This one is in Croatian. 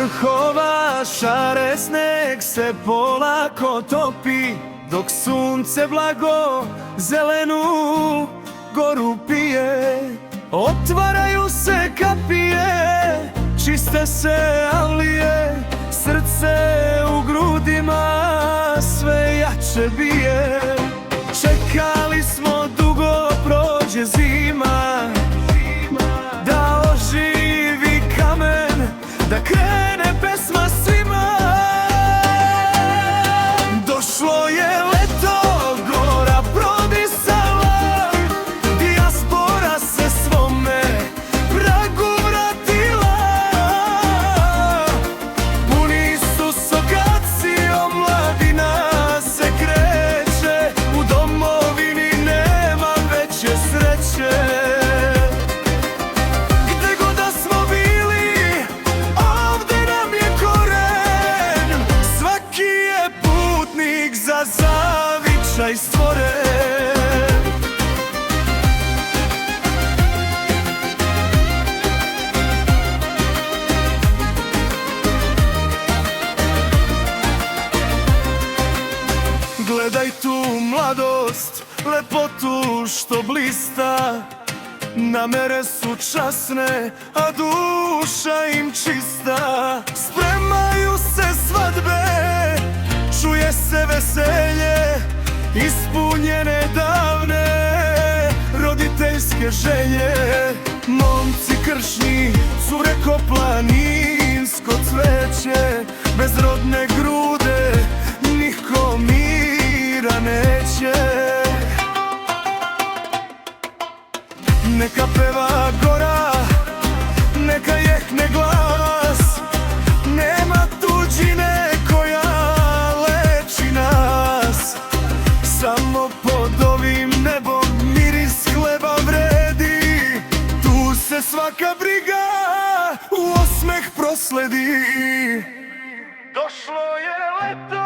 vrhova šare sneg se polako topi, dok sunce blago zelenu goru pije. Otvaraju se kapije, čiste se alije, srce u grudima sve jače bije. Čekali smo dugo prođe zima, da oživi kamen, da krene pesma svima. Došlo je leto, gora prodisala, dijaspora se svome pragu vratila. Puni su sokaci, omladina se kreće, u domovini nema veće sreće. Gde god da smo bili, ovde nam je koren, svaki je putnik za zavičaj stvoren. Gledaj tu mladost, lepotu što blista, namere su časne, a duša im čista. Spremaju se svadbe, čuje se veselje, ispunjene davne roditeljske želje. Momci kršni, cure ko planinsko cveće, bez rodne grude niko mira neće. Neka peva gora, neka jehne glas, nema tuđine koja leči nas. Samo pod ovim nebom miris hleba vredi, tu se svaka briga u osmeh prosledi. Došlo je leto,